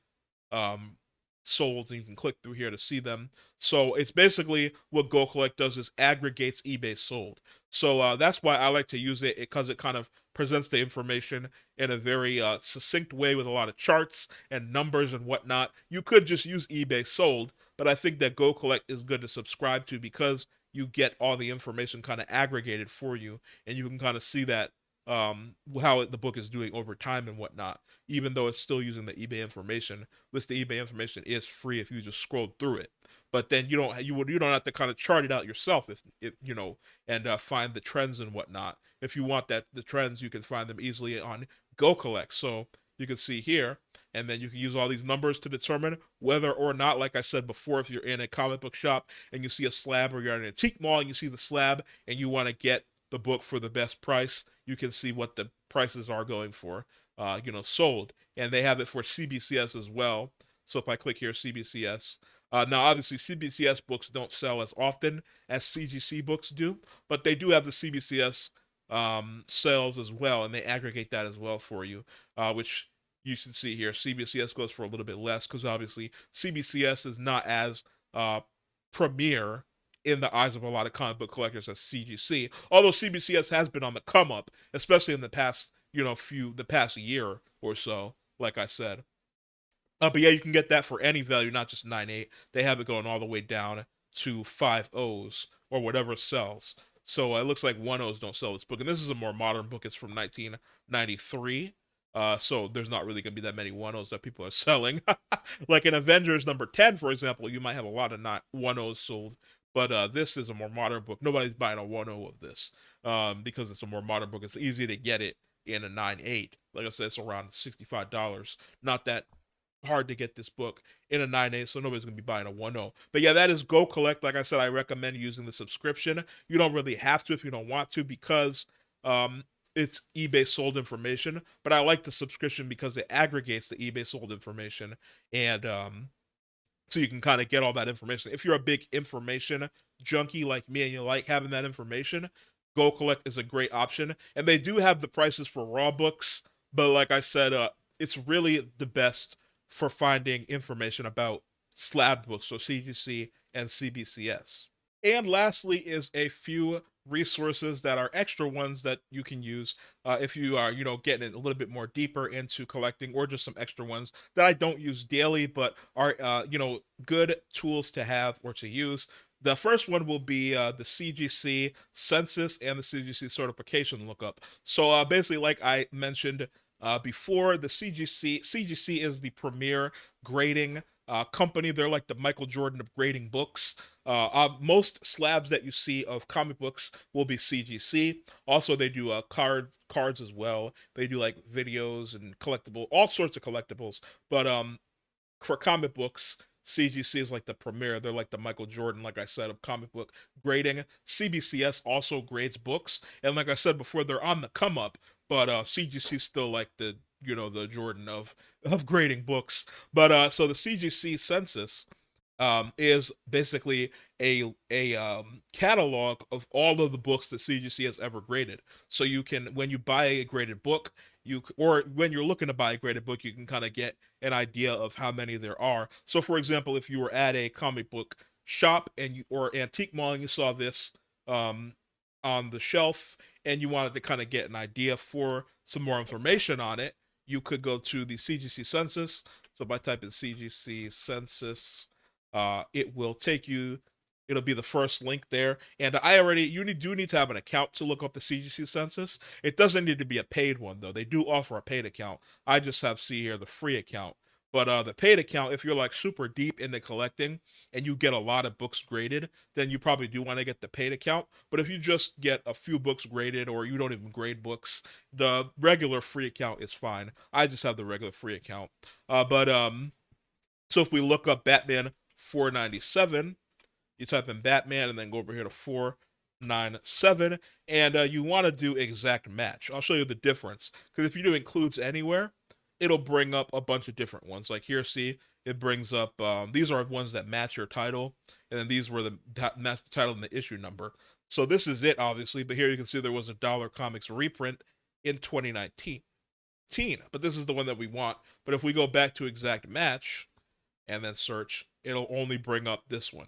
sold, and you can click through here to see them. So it's basically what GoCollect does is aggregates eBay sold. So that's why I like to use it, because it kind of presents the information in a very succinct way with a lot of charts and numbers and whatnot. You could just use eBay sold, but I think that GoCollect is good to subscribe to because you get all the information kind of aggregated for you, and you can kind of see that how the book is doing over time and whatnot, even though it's still using the eBay information. Which the eBay information is free if you just scroll through it. But then you don't have to kind of chart it out yourself if you know, and find the trends and whatnot. If you want the trends, you can find them easily on GoCollect. So you can see here, and then you can use all these numbers to determine whether or not, like I said before, if you're in a comic book shop and you see a slab, or you're in an antique mall and you see the slab and you want to get the book for the best price, you can see what the prices are going for, sold. And they have it for CBCS as well. So if I click here, CBCS. Now, obviously, CBCS books don't sell as often as CGC books do, but they do have the CBCS sales as well, and they aggregate that as well for you, which you should see here. CBCS goes for a little bit less because obviously CBCS is not as premier in the eyes of a lot of comic book collectors as CGC. Although CBCS has been on the come up, especially in the past, the past year or so. Like I said, but yeah, you can get that for any value, not just 9.8. They have it going all the way down to 5.0s or whatever sells. So it looks like 1.0s don't sell this book, and this is a more modern book. It's from 1993. So there's not really gonna be that many 1.0s that people are selling. Like in Avengers number 10, for example, you might have a lot of not 1.0s sold, but this is a more modern book. Nobody's buying a 1.0 of this because it's a more modern book. It's easy to get it in a 9.8. Like I said, it's around $65. Not that hard to get this book in a 9.8, so nobody's gonna be buying a 1.0. But yeah, that is GoCollect. Like I said, I recommend using the subscription. You don't really have to if you don't want to, because it's eBay sold information. But I like the subscription because it aggregates the eBay sold information, and so you can kind of get all that information. If you're a big information junkie like me and you like having that information, GoCollect is a great option. And they do have the prices for raw books, but like I said, it's really the best for finding information about slab books, so CGC and CBCS. And lastly is a few resources that are extra ones that you can use if you are, getting a little bit more deeper into collecting, or just some extra ones that I don't use daily, but are, good tools to have or to use. The first one will be the CGC Census and the CGC certification lookup. So basically, like I mentioned before, the CGC is the premier grading company. They're like the Michael Jordan of grading books. Most slabs that you see of comic books will be CGC. Also, they do cards as well. They do like videos and all sorts of collectibles. But for comic books, CGC is like the premier. They're like the Michael Jordan, like I said, of comic book grading. CBCS also grades books, and like I said before, they're on the come up. But CGC is still like the Jordan of grading books. But so the CGC Census is basically a catalog of all of the books that CGC has ever graded. So you can, when you buy a graded book, or when you're looking to buy a graded book, you can kind of get an idea of how many there are. So, for example, if you were at a comic book shop or antique mall and you saw this on the shelf and you wanted to kind of get an idea for some more information on it, you could go to the CGC Census. So by typing CGC Census, it will take you. It'll be the first link there, and do need to have an account to look up the CGC Census. It doesn't need to be a paid one though. They do offer a paid account. I just have the free account. But the paid account, if you're like super deep into collecting and you get a lot of books graded, then you probably do want to get the paid account. But if you just get a few books graded, or you don't even grade books, the regular free account is fine. I just have the regular free account. But so if we look up Batman 497, you type in Batman and then go over here to 497, and you want to do exact match. I'll show you the difference, because if you do includes anywhere, it'll bring up a bunch of different ones. Like here, see, it brings up, these are ones that match your title, and then these were match the title and the issue number. So this is it, obviously, but here you can see there was a Dollar Comics reprint in 2019. But this is the one that we want. But if we go back to exact match, and then search, it'll only bring up this one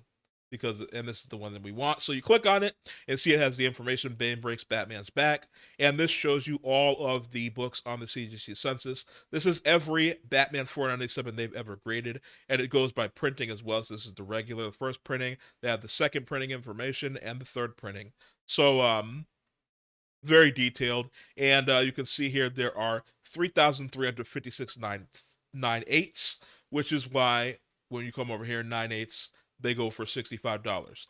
and this is the one that we want. So you click on it and see it has the information: Bane breaks Batman's back, and this shows you all of the books on the CGC census. This is every Batman 497 they've ever graded, and it goes by printing as well. So this is the regular, the first printing. They have the second printing information and the third printing. So very detailed, and you can see here there are 3,356 9/8, which is why when you come over here 9/8, they go for $65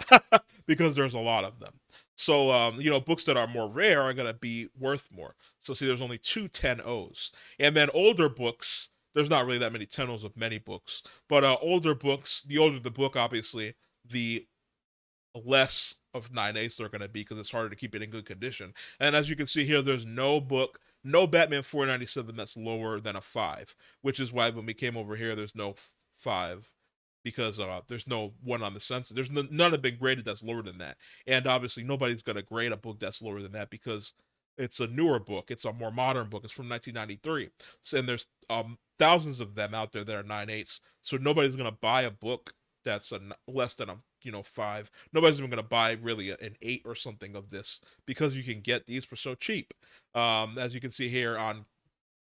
because there's a lot of them. So books that are more rare are gonna be worth more. So see, there's only two 10-Os, and then older books. There's not really that many 10-Os of many books, but older books. The older the book, obviously, the less of 9/8 they're going to be because it's harder to keep it in good condition. And as you can see here, there's no book, no Batman 497 that's lower than a 5, which is why when we came over here, there's no 5 because there's no one on the census. There's none have been graded that's lower than that. And obviously, nobody's going to grade a book that's lower than that because it's a newer book. It's a more modern book. It's from 1993. So, and there's thousands of them out there that are 9/8. So nobody's going to buy a book that's less than a 5. Nobody's even gonna buy really an 8 or something of this because you can get these for so cheap. As you can see here on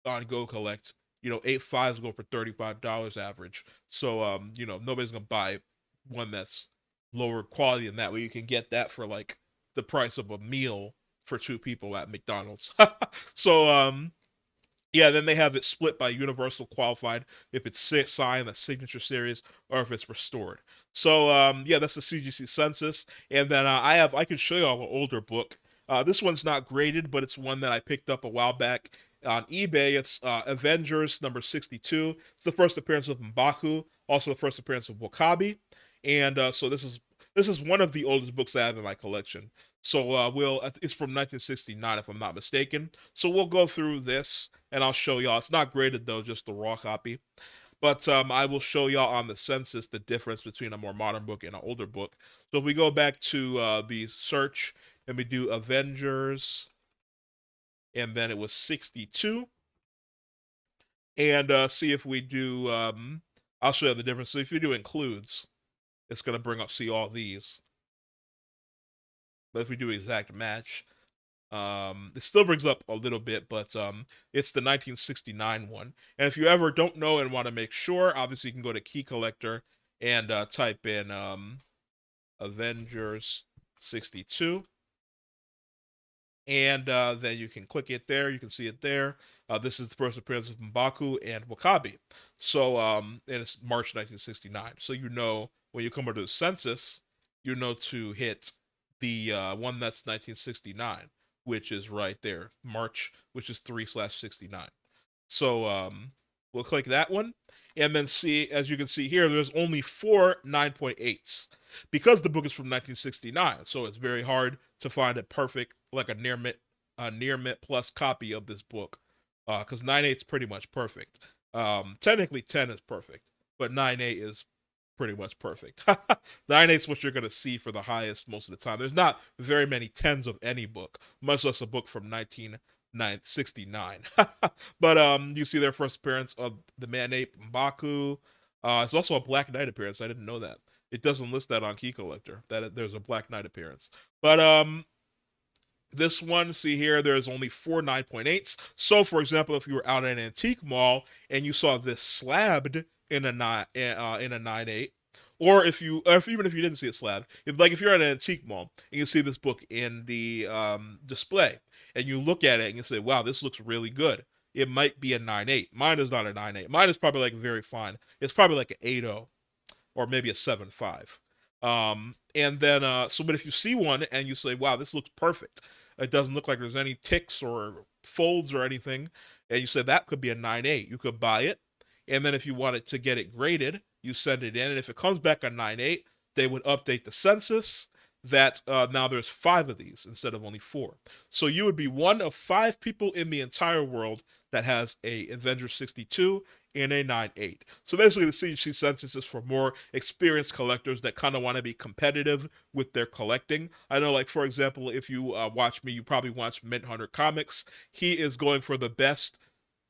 GoCollect, 8 5s go for $35 average. So nobody's gonna buy one that's lower quality than that, where you can get that for like the price of a meal for 2 people at McDonald's. So yeah, then they have it split by universal qualified if it's signed, the signature series, or if it's restored. So yeah, that's the CGC census. And then I can show you all an older book. This one's not graded, but it's one that I picked up a while back on eBay. It's Avengers number 62. It's the first appearance of M'Baku, also the first appearance of Wakabi. And so this is one of the oldest books I have in my collection. So it's from 1969 if I'm not mistaken. So we'll go through this and I'll show y'all. It's not graded though, just the raw copy. But I will show y'all on the census the difference between a more modern book and an older book. So if we go back to the search and we do Avengers, and then it was 62, and see if we do. I'll show you the difference. So if you do includes, it's gonna bring up see all these. But if we do exact match, it still brings up a little bit, but it's the 1969 one. And if you ever don't know and want to make sure, obviously you can go to Key Collector and type in Avengers 62. And then you can click it there. You can see it there. This is the first appearance of M'Baku and Wakabi. So, and it's March 1969. So when you come over to the census, to hit the one that's 1969, which is right there, March, which is 3/69. So we'll click that one, and then see, as you can see here, there's only 4 9.8s because the book is from 1969. So it's very hard to find a perfect, like a near mint plus copy of this book, because 9/8 is pretty much perfect. Technically 10 is perfect, but 9/8 is pretty much perfect. 9/8 is what you're gonna see for the highest most of the time. There's not very many 10s of any book, much less a book from 1969. But you see their first appearance of the man ape M'Baku. It's also a Black Knight appearance. I didn't know that. It doesn't list that on Key Collector that there's a Black Knight appearance. But this one, see here, there's only 4 9.8s. So, for example, if you were out at an antique mall and you saw this slabbed in a 9/8, or even if you didn't see it slabbed, if you're at an antique mall and you see this book in the display and you look at it and you say, "Wow, this looks really good," it might be a 9/8. Mine is not a 9/8. Mine is probably like very fine. It's probably like an 8.0 or maybe a 7.5. And then but if you see one and you say, "Wow, this looks perfect," it doesn't look like there's any ticks or folds or anything, and you say that could be a 9/8. You could buy it, and then if you wanted to get it graded, you send it in, and if it comes back a 9/8, they would update the census that now there's 5 of these instead of only 4. So you would be one of 5 people in the entire world that has a Avenger 62 and a 9/8. So basically, the CGC census is for more experienced collectors that kind of want to be competitive with their collecting. I know, like, for example, if you watch me, you probably watch Mint Hunter Comics. He is going for the best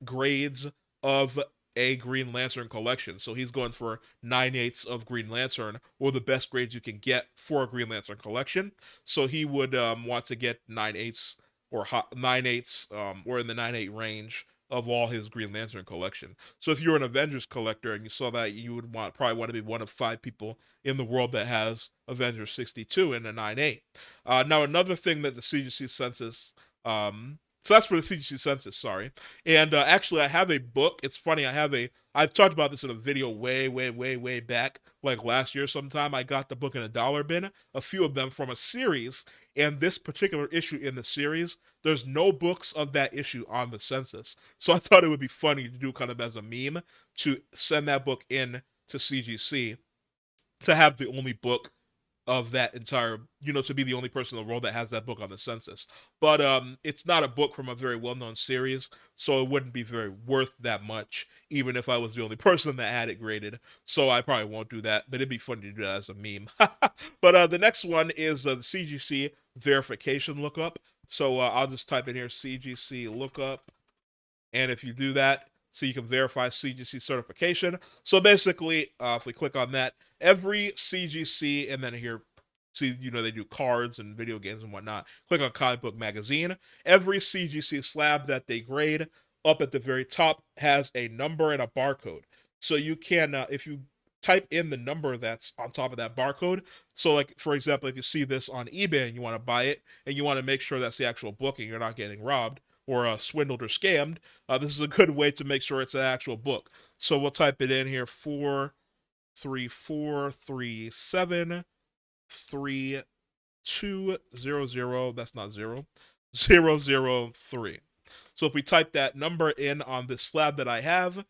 grades of a Green Lantern collection. So he's going for 9/8 of Green Lantern, or the best grades you can get for a Green Lantern collection. So he would want to get 9/8 or 9/8, or in the 9/8 range of all his Green Lantern collection. So if you're an Avengers collector and you saw that, you would probably want to be one of 5 people in the world that has Avengers 62 in a 9/8. Now another thing that the CGC census, so that's for the CGC census, sorry. And actually, I have a book. It's funny. I've talked about this in a video way, way, way, way back, like last year sometime. I got the book in a dollar bin, a few of them from a series. And this particular issue in the series, there's no books of that issue on the census. So I thought it would be funny to do kind of as a meme to send that book in to CGC to have the only book of that entire, to be the only person in the world that has that book on the census. But it's not a book from a very well-known series, so it wouldn't be very worth that much, even if I was the only person that had it graded. So I probably won't do that, but it'd be funny to do that as a meme. But the next one is the CGC verification lookup. So I'll just type in here CGC lookup, and if you do that, so you can verify CGC certification. So basically, if we click on that, every CGC, and then here, see, they do cards and video games and whatnot. Click on Comic Book Magazine. Every CGC slab that they grade, up at the very top, has a number and a barcode. So you can, if you type in the number that's on top of that barcode, so like, for example, if you see this on eBay and you want to buy it, and you want to make sure that's the actual book and you're not getting robbed, or swindled or scammed, this is a good way to make sure it's an actual book. So we'll type it in here: 434373200. That's not 003. So if we type that number in on this slab that I have,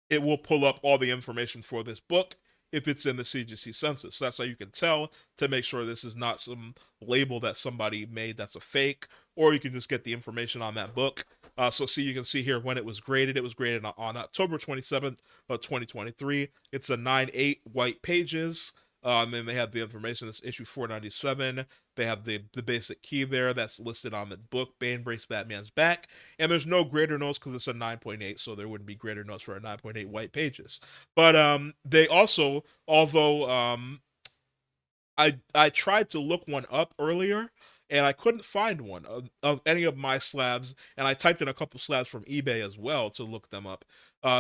it will pull up all the information for this book if it's in the CGC census. So that's how you can tell to make sure this is not some label that somebody made that's a fake, or you can just get the information on that book. So see, you can see here when it was graded. It was graded on October 27th of 2023. It's a 9/8 white pages. And then they have the information. That's issue 497. They have the basic key there that's listed on the book. Bane breaks Batman's back. And there's no grader notes because it's a 9.8, so there wouldn't be grader notes for a 9.8 white pages. But they also, although I tried to look one up earlier, and I couldn't find one of any of my slabs, and I typed in a couple slabs from eBay as well to look them up.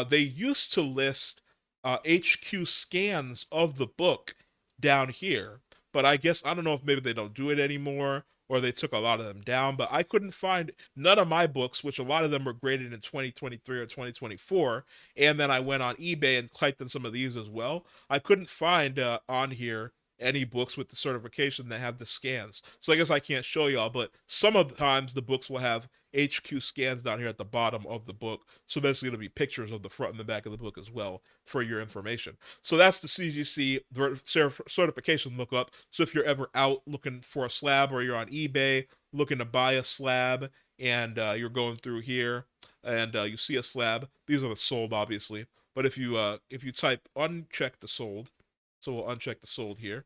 They used to list HQ scans of the book down here, but I guess, I don't know if maybe they don't do it anymore, or they took a lot of them down, but I couldn't find none of my books, which a lot of them were graded in 2023 or 2024, and then I went on eBay and typed in some of these as well. I couldn't find on here any books with the certification that have the scans. So I guess I can't show y'all, but some of the times the books will have HQ scans down here at the bottom of the book. So basically it'll be pictures of the front and the back of the book as well for your information. So that's the CGC certification lookup. So if you're ever out looking for a slab, or you're on eBay looking to buy a slab, and you're going through here and you see a slab, these are the sold, obviously. But if you type uncheck the sold, so we'll uncheck the sold here.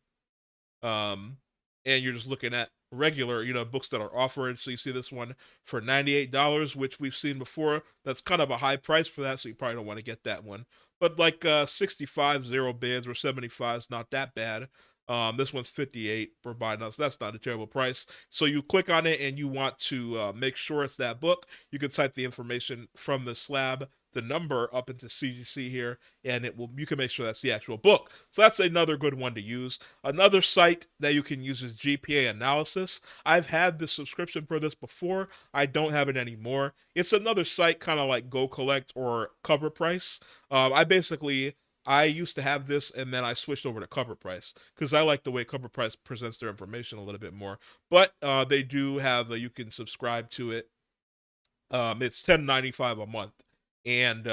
And you're just looking at regular, books that are offered. So you see this one for $98, which we've seen before. That's kind of a high price for that, so you probably don't want to get that one. But like 65, 0 bids, or 75 is not that bad. This one's 58 for buying us. That's not a terrible price. So you click on it and you want to make sure it's that book. You can type the information from the slab, the number, up into CGC here, and you can make sure that's the actual book. So that's another good one to use. Another site that you can use is GPAnalysis. I've had the subscription for this before. I don't have it anymore. It's another site kind of like GoCollect or Covrprice. I used to have this, and then I switched over to Covrprice because I like the way Covrprice presents their information a little bit more. But they do have you can subscribe to it. It's $10.95 a month. And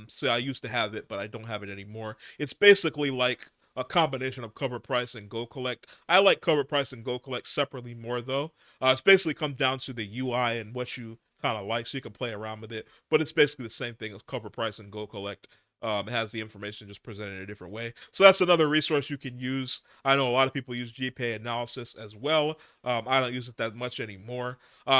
so I used to have it, but I don't have it anymore. It's basically like a combination of Covrprice and GoCollect. I like Covrprice and GoCollect separately more, though. It's basically comes down to the UI and what you kind of like, so you can play around with it. But it's basically the same thing as Covrprice and GoCollect. It has the information just presented in a different way. So that's another resource you can use. I know a lot of people use GPAnalysis as well. I don't use it that much anymore.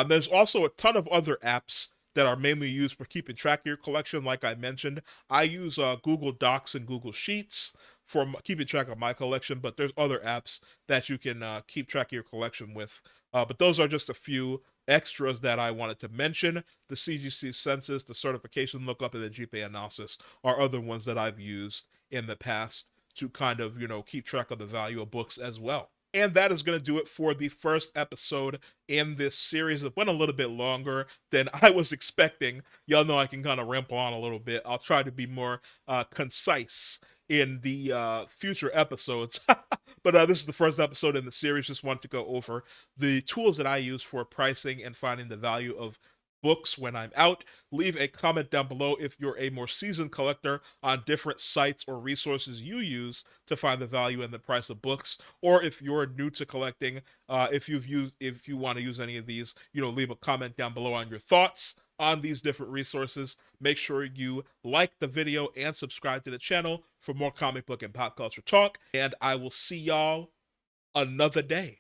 There's also a ton of other apps that are mainly used for keeping track of your collection. Like I mentioned, I use Google Docs and Google Sheets for keeping track of my collection, but there's other apps that you can keep track of your collection with. But those are just a few extras that I wanted to mention. The CGC Census, the certification lookup, and the GPAnalysis are other ones that I've used in the past to kind of, keep track of the value of books as well. And that is going to do it for the first episode in this series. It went a little bit longer than I was expecting. Y'all know I can kind of ramble on a little bit. I'll try to be more concise in the future episodes. But this is the first episode in the series. Just wanted to go over the tools that I use for pricing and finding the value of books when I'm out. Leave a comment down below if you're a more seasoned collector on different sites or resources you use to find the value and the price of books, or if you're new to collecting, if you want to use any of these, leave a comment down below on your thoughts on these different resources. Make sure you like the video and subscribe to the channel for more comic book and pop culture talk, and I will see y'all another day.